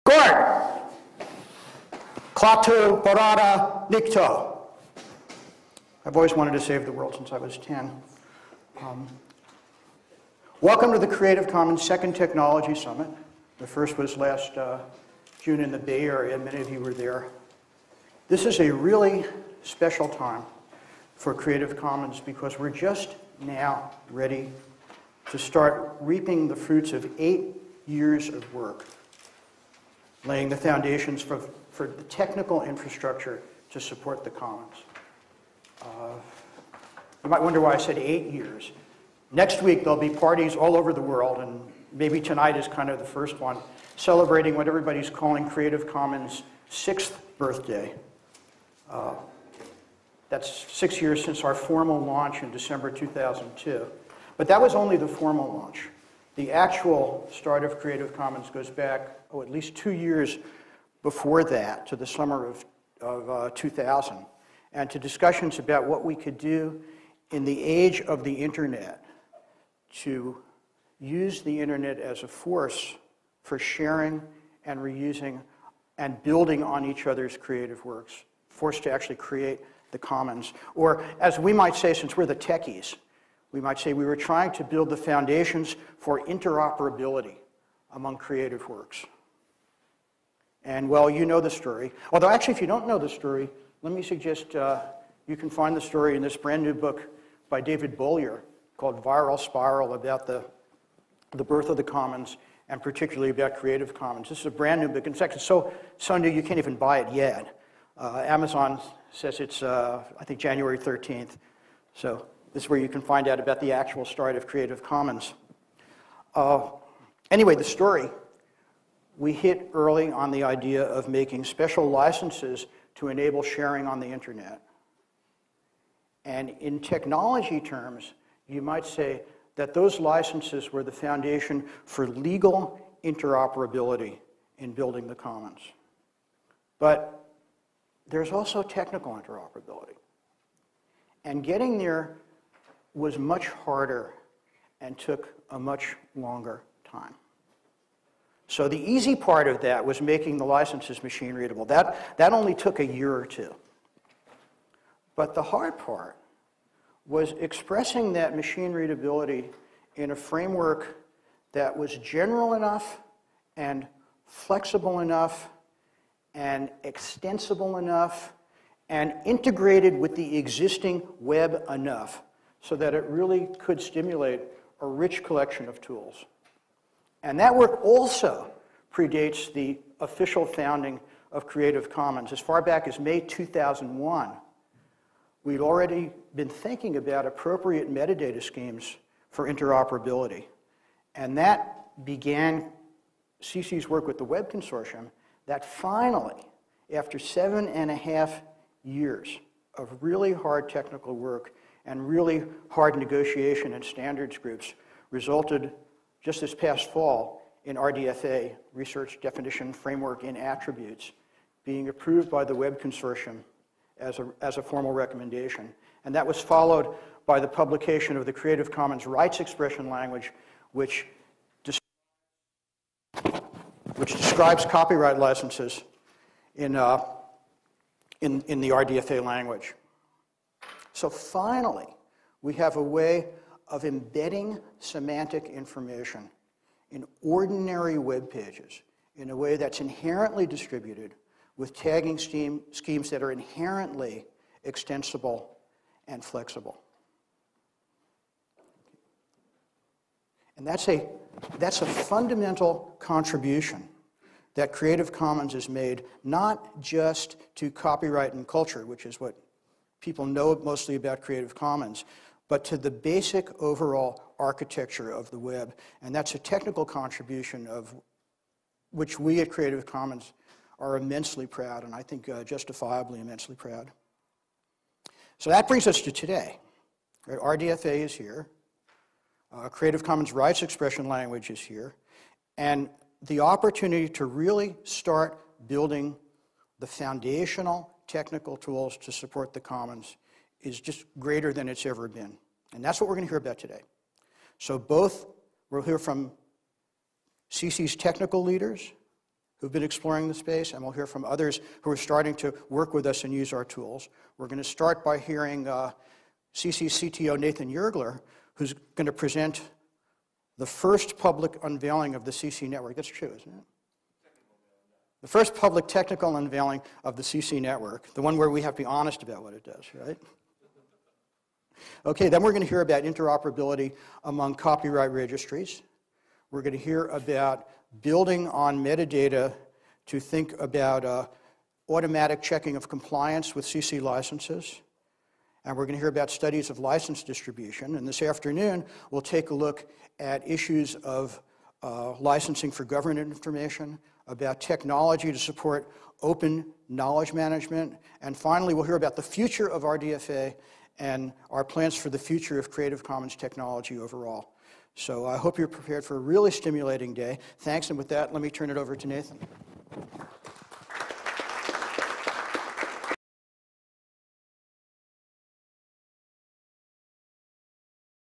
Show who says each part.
Speaker 1: Gord! Klaatu Barada Nikto. I've always wanted to save the world since I was 10. Welcome to the Creative Commons Second Technology Summit. The first was last June in the Bay Area. Many of you were there. This is a really special time for Creative Commons because we're just now ready to start reaping the fruits of 8 years of work, laying the foundations for the technical infrastructure to support the Commons. You might wonder why I said 8 years. Next week there'll be parties all over the world, and maybe tonight is kind of the first one, celebrating what everybody's calling Creative Commons' 6th birthday. That's 6 years since our formal launch in December 2002. But that was only the formal launch. The actual start of Creative Commons goes back, at least 2 years before that, to the summer of 2000, and to discussions about what we could do in the age of the internet to use the internet as a force for sharing and reusing and building on each other's creative works, force to actually create the commons. Or as we might say, since we're the techies, we might say we were trying to build the foundations for interoperability among creative works. And well, you know the story. Although actually, if you don't know the story, let me suggest you can find the story in this brand new book by David Bollier called Viral Spiral, about the birth of the Commons and particularly about Creative Commons. This is a brand new book. In fact, it's so new you can't even buy it yet. Amazon says it's, I think, January 13th. So this is where you can find out about the actual start of Creative Commons. Anyway, the story, we hit early on the idea of making special licenses to enable sharing on the internet. And in technology terms, you might say that those licenses were the foundation for legal interoperability in building the Commons. But there's also technical interoperability. And getting there was much harder and took a much longer time. So the easy part of that was making the licenses machine readable. That only took a year or two. But the hard part was expressing that machine readability in a framework that was general enough and flexible enough and extensible enough and integrated with the existing web enough so that it really could stimulate a rich collection of tools. And that work also predates the official founding of Creative Commons. As far back as May 2001, we'd already been thinking about appropriate metadata schemes for interoperability. And that began CC's work with the Web Consortium that finally, after 7.5 years of really hard technical work and really hard negotiation and standards groups, resulted just this past fall in RDFA, Research Definition Framework in Attributes, being approved by the Web Consortium as a formal recommendation. And that was followed by the publication of the Creative Commons rights expression language, which describes copyright licenses in the RDFA language. So finally, we have a way of embedding semantic information in ordinary web pages in a way that's inherently distributed with tagging schemes that are inherently extensible and flexible. And that's a fundamental contribution that Creative Commons has made, not just to copyright and culture, which is what people know mostly about Creative Commons, but to the basic overall architecture of the web. And that's a technical contribution of which we at Creative Commons are immensely proud, and I think justifiably immensely proud. So that brings us to today. Right? RDFA is here. Creative Commons rights expression language is here. And the opportunity to really start building the foundational technical tools to support the Commons is just greater than it's ever been. And that's what we're going to hear about today. So we'll hear from CC's technical leaders who've been exploring the space, and we'll hear from others who are starting to work with us and use our tools. We're going to start by hearing CC CTO Nathan Yergler, who's going to present the first public unveiling of the CC network. That's true, isn't it? The first public technical unveiling of the CC network, the one where we have to be honest about what it does, right? Okay, then we're going to hear about interoperability among copyright registries. We're going to hear about building on metadata to think about automatic checking of compliance with CC licenses. And we're going to hear about studies of license distribution. And this afternoon, we'll take a look at issues of licensing for government information, about technology to support open knowledge management. And finally, we'll hear about the future of RDFA and our plans for the future of Creative Commons technology overall. So I hope you're prepared for a really stimulating day. Thanks, and with that, let me turn it over to Nathan.